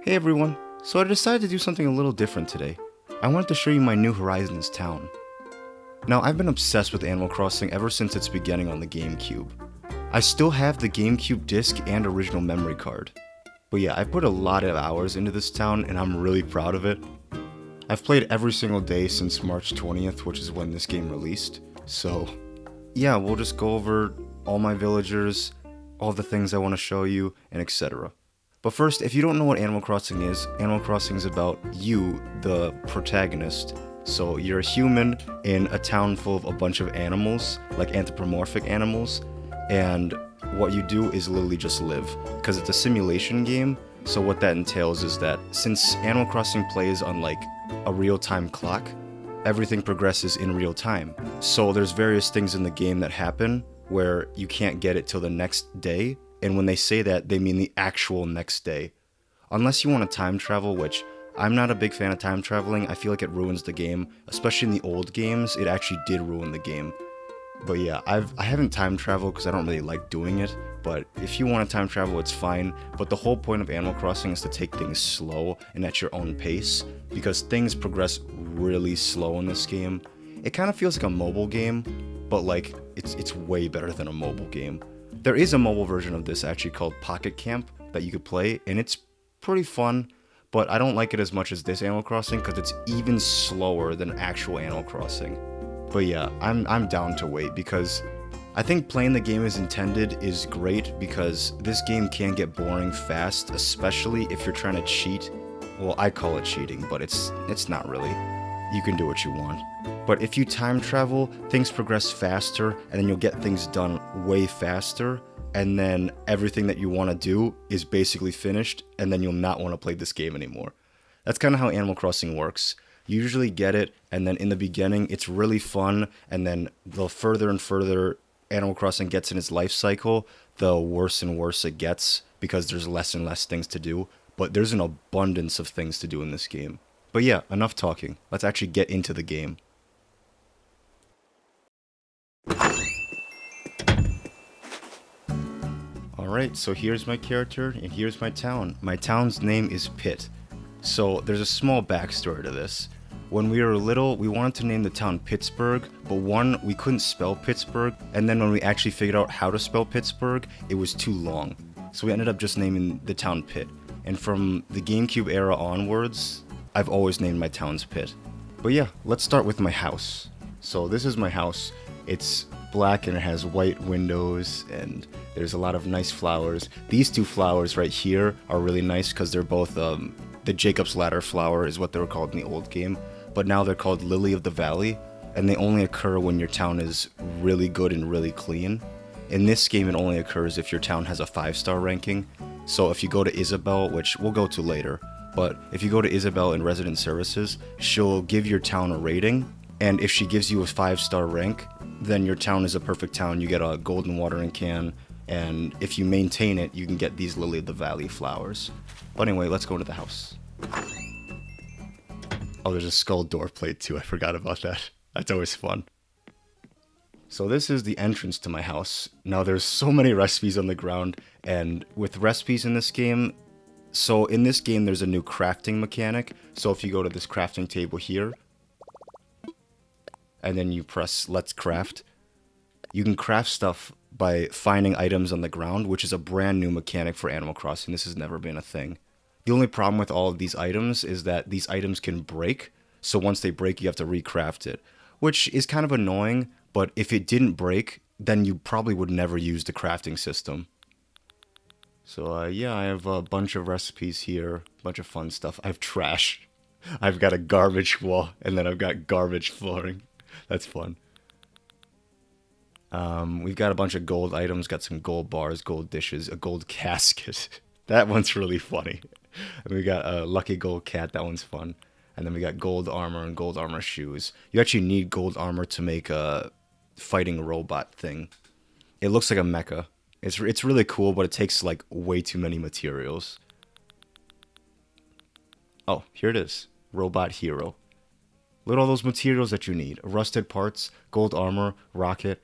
Hey everyone, so I decided to do something a little different today. I wanted to show you my New Horizons town. Now, I've been obsessed with Animal Crossing ever since its beginning on the GameCube. I still have the GameCube disc and original memory card. But yeah, I put a lot of hours into this town and I'm really proud of it. I've played every single day since March 20th, which is when this game released. So yeah, we'll just go over all my villagers, all the things I want to show you, and etc. But first, if you don't know what Animal Crossing is about you, the protagonist. So you're a human in a town full of a bunch of animals, like anthropomorphic animals, and what you do is literally just live, because it's a simulation game. So what that entails is that since Animal Crossing plays on like a real-time clock, everything progresses in real time. So there's various things in the game that happen where you can't get it till the next day, and when they say that, they mean the actual next day. Unless you want to time travel, which I'm not a big fan of time traveling. I feel like it ruins the game, especially in the old games. It actually did ruin the game. But yeah, I haven't time traveled because I don't really like doing it. But if you want to time travel, it's fine. But the whole point of Animal Crossing is to take things slow and at your own pace, because things progress really slow in this game. It kind of feels like a mobile game, but like it's way better than a mobile game. There is a mobile version of this actually called Pocket Camp that you could play, and it's pretty fun. But I don't like it as much as this Animal Crossing because it's even slower than actual Animal Crossing. But yeah, I'm down to wait because I think playing the game as intended is great, because this game can get boring fast, especially if you're trying to cheat. Well, I call it cheating, but it's not really. You can do what you want. But if you time travel, things progress faster, and then you'll get things done way faster, and then everything that you want to do is basically finished, and then you'll not want to play this game anymore. That's kind of how Animal Crossing works. You usually get it, and then in the beginning, it's really fun, and then the further and further Animal Crossing gets in its life cycle, the worse and worse it gets, because there's less and less things to do. But there's an abundance of things to do in this game. But yeah, enough talking. Let's actually get into the game. Alright, so here's my character, and here's my town. My town's name is Pitt. So there's a small backstory to this. When we were little, we wanted to name the town Pittsburgh, but one, we couldn't spell Pittsburgh, and then when we actually figured out how to spell Pittsburgh, it was too long. So we ended up just naming the town Pitt. And from the GameCube era onwards, I've always named my towns Pitt. But yeah, let's start with my house. So this is my house. It's black and it has white windows, and there's a lot of nice flowers. These two flowers right here are really nice because they're both the Jacob's Ladder flower is what they were called in the old game, but now they're called Lily of the Valley, and they only occur when your town is really good and really clean. In this game, it only occurs if your town has a 5-star ranking. So if you go to Isabelle, which we'll go to later, but if you go to Isabelle in Resident Services, she'll give your town a rating, and if she gives you a 5-star rank, then your town is a perfect town. You get a golden watering can, and if you maintain it, you can get these Lily of the Valley flowers. But anyway, let's go into the house. Oh, there's a skull door plate too. I forgot about that. That's always fun. So this is the entrance to my house. Now there's so many recipes on the ground, and with recipes in this game, so in this game there's a new crafting mechanic. So if you go to this crafting table here, and then you press Let's Craft, you can craft stuff by finding items on the ground, which is a brand new mechanic for Animal Crossing. This has never been a thing. The only problem with all of these items is that these items can break, so once they break you have to recraft it, which is kind of annoying, but if it didn't break, then you probably would never use the crafting system. So yeah, I have a bunch of recipes here, a bunch of fun stuff. I have trash. I've got a garbage wall, and then I've got garbage flooring. That's fun. We've got a bunch of gold items, got some gold bars, gold dishes, a gold casket. That one's really funny. And we got a lucky gold cat, that one's fun. And then we got gold armor and gold armor shoes. You actually need gold armor to make a fighting robot thing. It looks like a mecha. It's really cool, but it takes like way too many materials. Oh, here it is. Robot hero. Look at all those materials that you need. Rusted parts, gold armor, rocket.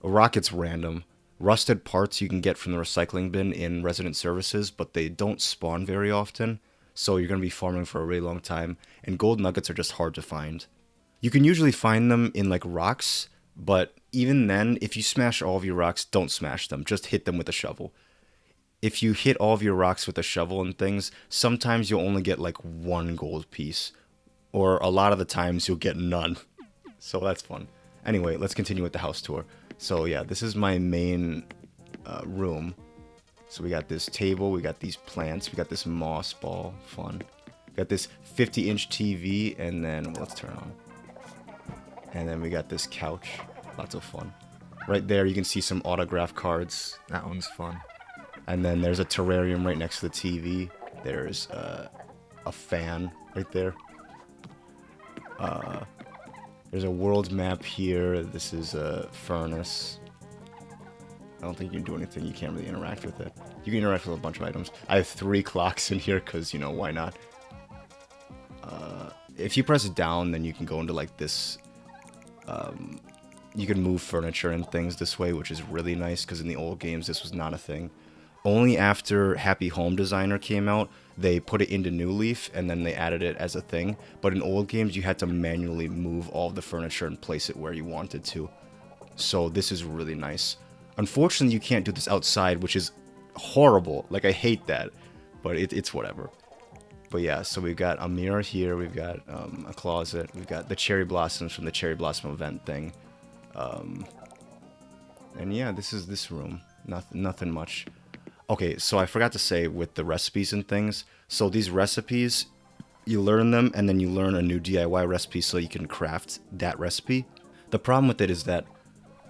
A rocket's random. Rusted parts you can get from the recycling bin in Resident Services, but they don't spawn very often. so you're going to be farming for a really long time, and gold nuggets are just hard to find. You can usually find them in like rocks, but even then, if you smash all of your rocks, don't smash them, just hit them with a shovel. If you hit all of your rocks with a shovel and things, sometimes you'll only get like one gold piece, or a lot of the times you'll get none. So that's fun. Anyway, let's continue with the house tour. So yeah, this is my main room. So we got this table, we got these plants, we got this moss ball, fun. We got this 50-inch TV, and then, well, let's turn on. And then we got this couch, lots of fun. Right there, you can see some autograph cards. That one's fun. And then there's a terrarium right next to the TV. There's a fan right there. There's a world map here. This is a furnace. I don't think you can do anything. You can't really interact with it. You can interact with a bunch of items. I have 3 clocks in here because, you know, why not? If you press down, then you can go into like this. You can move furniture and things this way, which is really nice because in the old games this was not a thing. Only after Happy Home Designer came out, they put it into New Leaf, and then they added it as a thing. But in old games, you had to manually move all of the furniture and place it where you wanted to. So this is really nice. Unfortunately, you can't do this outside, which is horrible. Like, I hate that. But it's whatever. But yeah, so we've got a mirror here. We've got a closet. We've got the cherry blossoms from the cherry blossom event thing. And yeah, this is this room. Nothing much. Okay, so I forgot to say with the recipes and things. So these recipes, you learn them, and then you learn a new DIY recipe so you can craft that recipe. The problem with it is that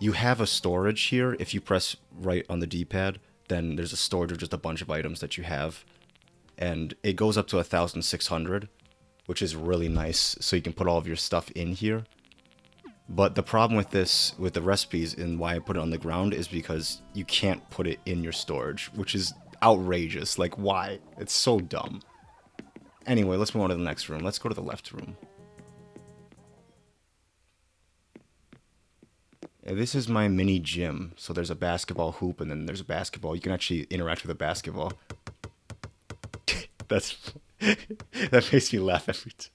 you have a storage here. If you press right on the D-pad, then there's a storage of just a bunch of items that you have. And it goes up to 1,600, which is really nice. So you can put all of your stuff in here. But the problem with this, with the recipes, and why I put it on the ground, is because you can't put it in your storage, which is outrageous. Like, why? It's so dumb. Anyway, let's move on to the next room. Let's go to the left room. And this is my mini gym. So there's a basketball hoop, and then there's a basketball. You can actually interact with a basketball. That makes me laugh every time.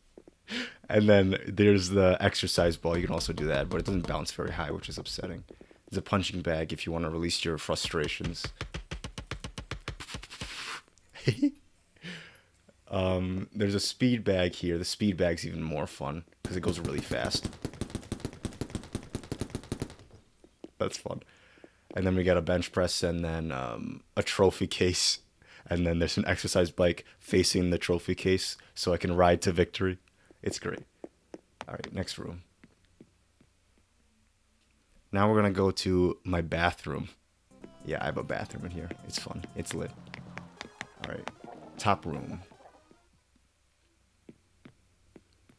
And then there's the exercise ball. You can also do that, but it doesn't bounce very high, which is upsetting. There's a punching bag if you want to release your frustrations. There's a speed bag here. The speed bag's even more fun because it goes really fast. That's fun. And then we got a bench press, and then a trophy case. And then there's an exercise bike facing the trophy case so I can ride to victory. It's great. All right, next room. Now we're going to go to my bathroom. Yeah, I have a bathroom in here. It's fun. It's lit. All right, top room.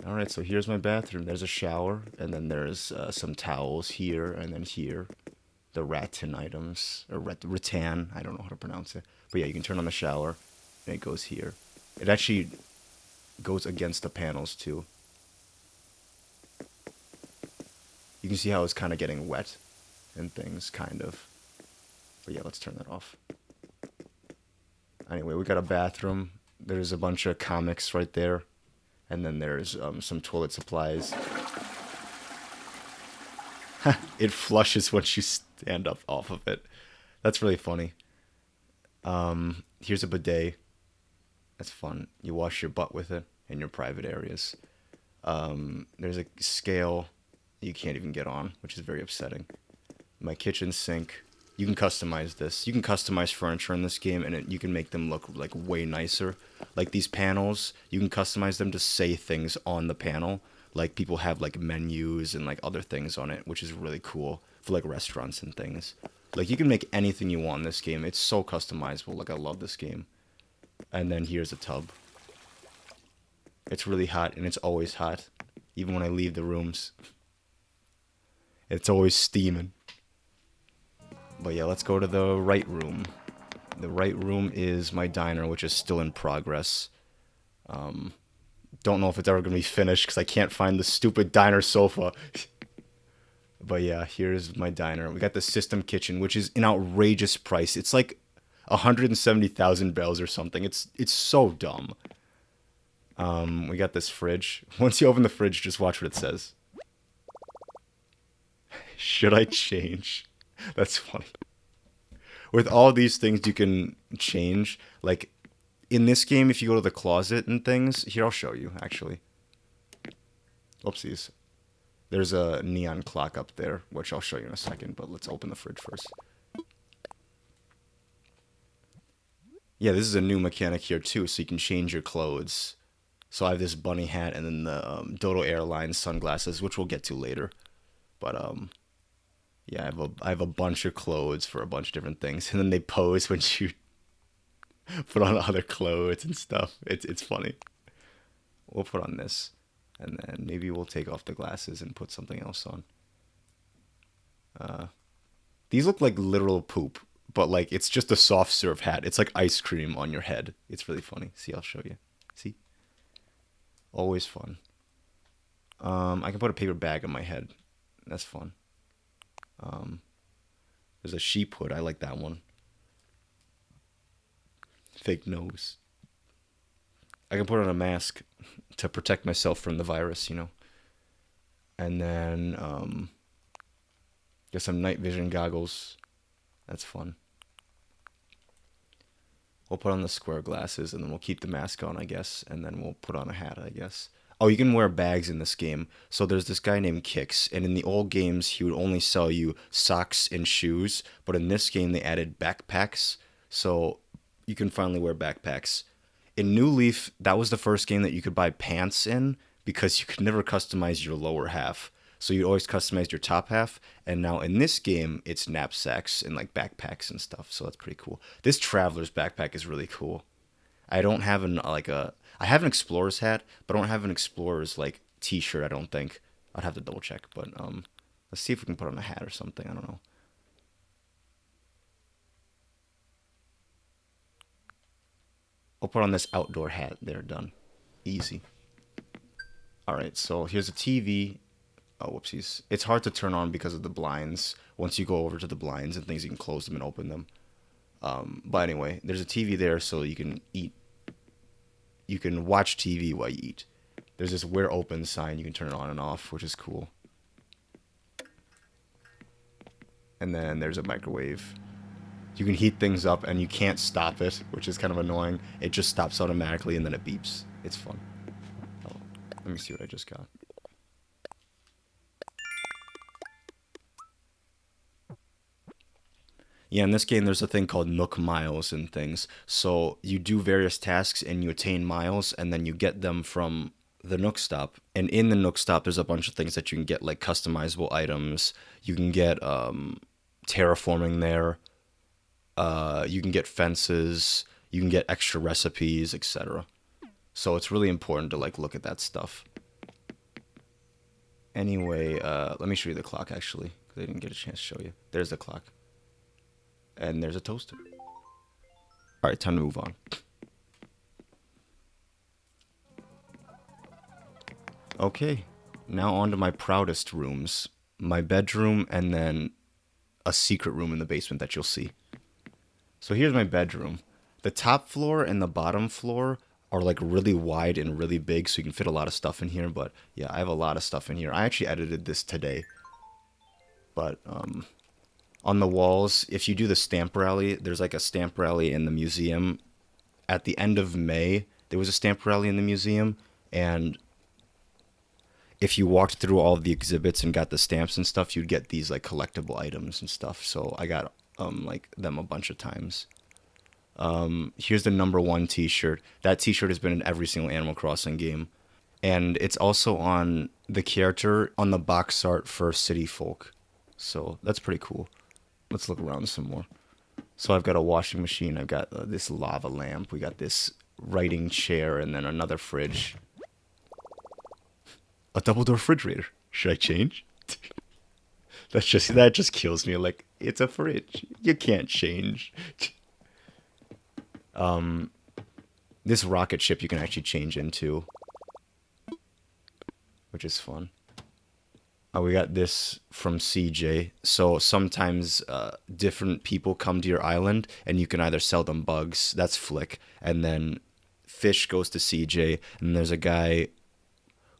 All right, so here's my bathroom. There's a shower, and then there's some towels here and then here. The rattan items, or rattan, I don't know how to pronounce it. But yeah, you can turn on the shower, and it goes here. It actually goes against the panels too. You can see how it's kind of getting wet and things, kind of. But yeah, let's turn that off. Anyway, we got a bathroom. There's a bunch of comics right there. And then there's some toilet supplies. It flushes once you stand up off of it. That's really funny. Here's a bidet. That's fun. You wash your butt with it in your private areas. There's a scale you can't even get on, which is very upsetting. My kitchen sink. You can customize this. You can customize furniture in this game, and you can make them look like way nicer. Like these panels, you can customize them to say things on the panel. Like people have like menus and like other things on it, which is really cool for like restaurants and things. Like you can make anything you want in this game. It's so customizable. Like I love this game. And then here's a tub. It's really hot, and it's always hot. Even when I leave the rooms. It's always steaming. But yeah, let's go to the right room. The right room is my diner, which is still in progress. Don't know if it's ever going to be finished because I can't find the stupid diner sofa. But yeah, here's my diner. We got the system kitchen, which is an outrageous price. It's like 170,000 bells or something. It's so dumb. We got this fridge. Once you open the fridge, just watch what it says. Should I change? That's funny. With all these things you can change. Like, in this game, if you go to the closet and things, here, I'll show you, actually. Oopsies. There's a neon clock up there, which I'll show you in a second, but let's open the fridge first. Yeah, this is a new mechanic here, too, so you can change your clothes. So I have this bunny hat and then the Dodo Airlines sunglasses, which we'll get to later. But, yeah, I have a bunch of clothes for a bunch of different things, and then they pose when you put on other clothes and stuff. It's funny. We'll put on this, and then maybe we'll take off the glasses and put something else on. These look like literal poop, but like it's just a soft serve hat. It's like ice cream on your head. It's really funny. See, I'll show you. See, always fun. I can put a paper bag on my head. That's fun. There's a sheep hood. I like that one. Fake nose. I can put on a mask to protect myself from the virus, you know. And then get some night vision goggles. That's fun. We'll put on the square glasses and then we'll keep the mask on, I guess. And then we'll put on a hat, I guess. Oh, you can wear bags in this game. So there's this guy named Kix, and in the old games, he would only sell you socks and shoes. But in this game, they added backpacks, so you can finally wear backpacks. In New Leaf, that was the first game that you could buy pants in because you could never customize your lower half. So you always customized your top half. And now in this game, it's knapsacks and like backpacks and stuff. So that's pretty cool. This traveler's backpack is really cool. I don't have I have an explorer's hat, but I don't have an explorer's like t-shirt, I don't think. I'd have to double check, but let's see if we can put on a hat or something. I don't know. I'll put on this outdoor hat. There, done. Easy. All right, so here's a TV. Oh, whoopsies. It's hard to turn on because of the blinds. Once you go over to the blinds and things, you can close them and open them. But anyway, there's a TV there so you can eat. You can watch TV while you eat. There's this "We're Open" sign. You can turn it on and off, which is cool. And then there's a microwave. You can heat things up and you can't stop it, which is kind of annoying. It just stops automatically and then it beeps. It's fun. Oh, let me see what I just got. Yeah, in this game, there's a thing called Nook Miles and things. So you do various tasks and you attain miles, and then you get them from the Nook Stop. And in the Nook Stop, there's a bunch of things that you can get, like customizable items. You can get terraforming there. You can get fences. You can get extra recipes, etc. So it's really important to like look at that stuff. Anyway, let me show you the clock actually, because I didn't get a chance to show you. There's the clock. And there's a toaster. Alright, time to move on. Okay, now on to my proudest rooms. My bedroom and then a secret room in the basement that you'll see. So here's my bedroom. The top floor and the bottom floor are like really wide and really big, so you can fit a lot of stuff in here. But yeah, I have a lot of stuff in here. I actually edited this today. But on the walls, if you do the stamp rally, there's like a stamp rally in the museum. At the end of May, there was a stamp rally in the museum, and if you walked through all of the exhibits and got the stamps and stuff, you'd get these like collectible items and stuff. So I got like them a bunch of times. Here's the #1 t-shirt. That t-shirt has been in every single Animal Crossing game. And it's also on the character on the box art for City Folk. So that's pretty cool. Let's look around some more. So I've got a washing machine. I've got this lava lamp. We got this writing chair and then another fridge. A double-door refrigerator. Should I change? That just kills me. Like, it's a fridge. You can't change. This rocket ship you can actually change into, which is fun. We got this from CJ. So sometimes different people come to your island, and you can either sell them bugs. That's Flick, and then fish goes to CJ, and there's a guy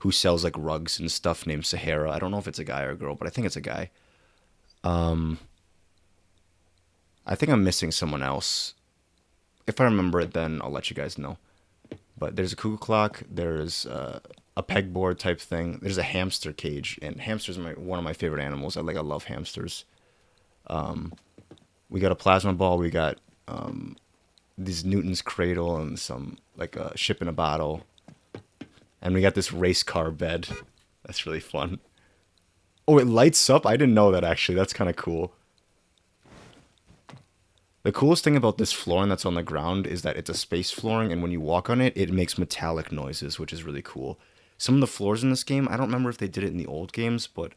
who sells like rugs and stuff named Sahara. I don't know if it's a guy or a girl, but I think it's a guy. I think I'm missing someone else. If I remember it, then I'll let you guys know. But there's a cuckoo clock. There's a pegboard type thing. There's a hamster cage, and hamsters are one of my favorite animals. I love hamsters. We got a plasma ball. We got these Newton's cradle and some like a ship in a bottle. And we got this race car bed. That's really fun. Oh, it lights up? I didn't know that actually. That's kind of cool. The coolest thing about this flooring that's on the ground is that it's a space flooring, and when you walk on it, it makes metallic noises, which is really cool. Some of the floors in this game, I don't remember if they did it in the old games, but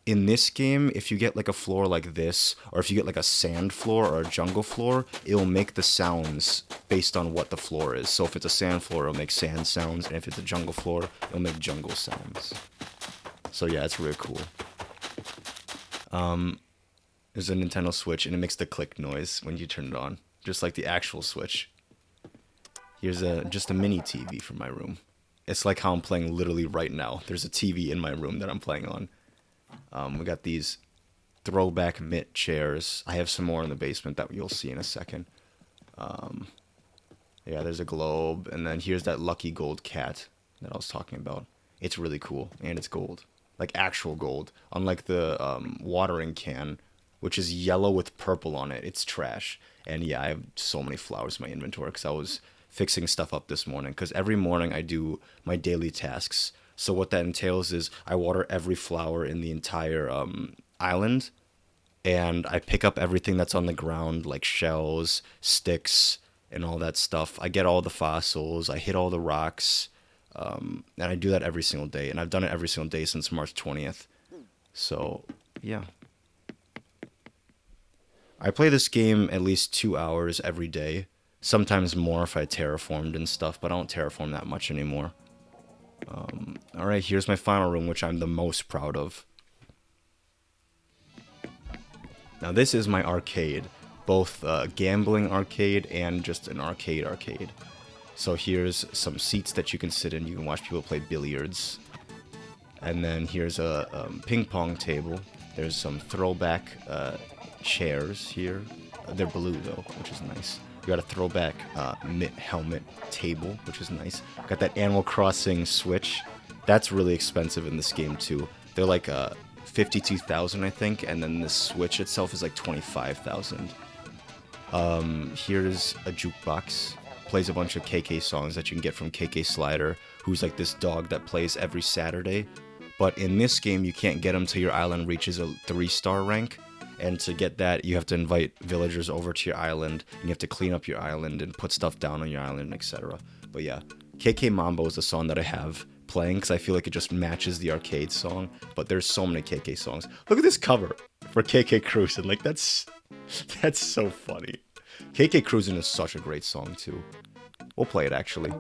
in this game, if you get like a floor like this, or if you get like a sand floor or a jungle floor, it'll make the sounds based on what the floor is. So if it's a sand floor, it'll make sand sounds, and if it's a jungle floor, it'll make jungle sounds. So yeah, it's really cool. There's a Nintendo Switch, and it makes the click noise when you turn it on, just like the actual Switch. Here's just a mini TV for my room. It's like how I'm playing literally right now. There's a TV in my room that I'm playing on. We got these throwback mitt chairs. I have some more in the basement that you'll see in a second. Yeah, there's a globe, and then here's that lucky gold cat that I was talking about. It's really cool, and it's gold. Like actual gold. Unlike the watering can, which is yellow with purple on it. It's trash. And yeah, I have so many flowers in my inventory because I was fixing stuff up this morning. Because every morning I do my daily tasks. So what that entails is I water every flower in the entire island. And I pick up everything that's on the ground, like shells, sticks, and all that stuff. I get all the fossils. I hit all the rocks. And I do that every single day. And I've done it every single day since March 20th. So, yeah. I play this game at least 2 hours every day. Sometimes more if I terraformed and stuff, but I don't terraform that much anymore. Alright, here's my final room, which I'm the most proud of. Now this is my arcade. Both gambling arcade and just an arcade. So here's some seats that you can sit in. You can watch people play billiards. And then here's a ping pong table. There's some throwback chairs here. They're blue though, which is nice. We got a throwback mitt helmet table, which is nice. Got that Animal Crossing Switch. That's really expensive in this game too. They're like 52,000, I think, and then the Switch itself is like 25,000. Here's a jukebox. Plays a bunch of KK songs that you can get from KK Slider, who's like this dog that plays every Saturday. But in this game, you can't get him till your island reaches a 3-star rank. And to get that, you have to invite villagers over to your island, and you have to clean up your island and put stuff down on your island, etc. But yeah, KK Mambo is the song that I have playing because I feel like it just matches the arcade song. But there's so many KK songs. Look at this cover for KK Cruisin'. Like that's so funny. KK Cruisin' is such a great song too. We'll play it actually.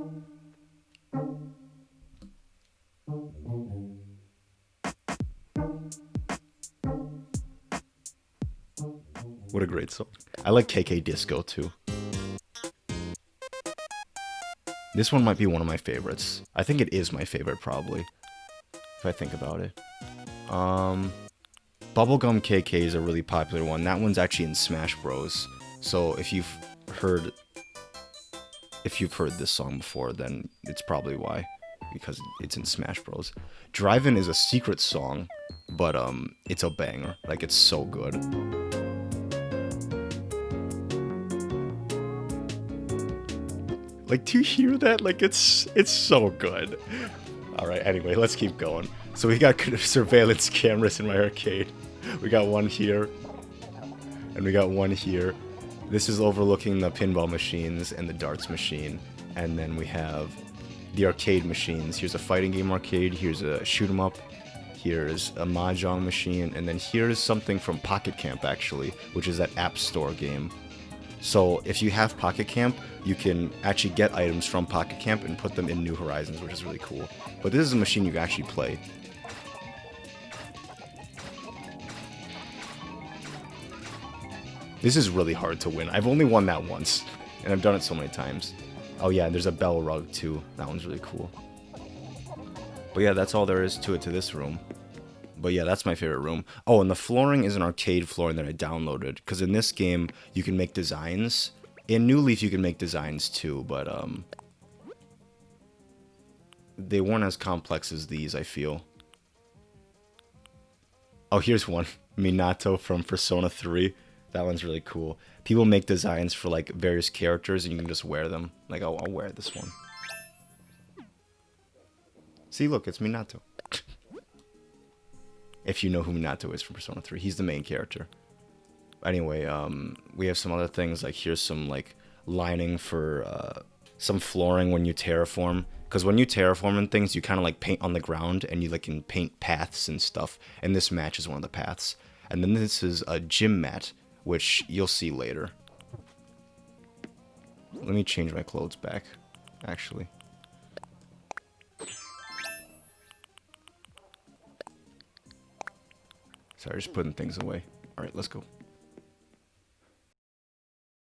What a great song. I like KK Disco too. This one might be one of my favorites. I think it is my favorite probably, if I think about it. Bubblegum KK is a really popular one. That one's actually in Smash Bros. So if you've heard this song before, then it's probably why, because it's in Smash Bros. Drive-In is a secret song, but it's a banger. Like it's so good. Like, do you hear that? Like, it's so good. Alright, anyway, let's keep going. So we got surveillance cameras in my arcade. We got one here. And we got one here. This is overlooking the pinball machines and the darts machine. And then we have the arcade machines. Here's a fighting game arcade. Here's a shoot 'em up. Here's a mahjong machine. And then here's something from Pocket Camp, actually, which is that App Store game. So if you have Pocket Camp, you can actually get items from Pocket Camp and put them in New Horizons, which is really cool. But this is a machine you can actually play. This is really hard to win. I've only won that once, and I've done it so many times. Oh yeah, there's a bell rug too. That one's really cool. But yeah, that's all there is to it to this room. But yeah, that's my favorite room. Oh, and the flooring is an arcade flooring that I downloaded. Because in this game, you can make designs. In New Leaf, you can make designs too, but they weren't as complex as these, I feel. Oh, here's one. Minato from Persona 3. That one's really cool. People make designs for like various characters and you can just wear them. Like, oh, I'll wear this one. See, look, it's Minato. If you know who Minato is from Persona 3. He's the main character. Anyway, we have some other things. Like, here's some, like, lining for some flooring when you terraform. Because when you terraform and things, you kind of, like, paint on the ground. And you, like, can paint paths and stuff. And this matches one of the paths. And then this is a gym mat, which you'll see later. Let me change my clothes back, actually. Sorry, just putting things away. Alright, let's go.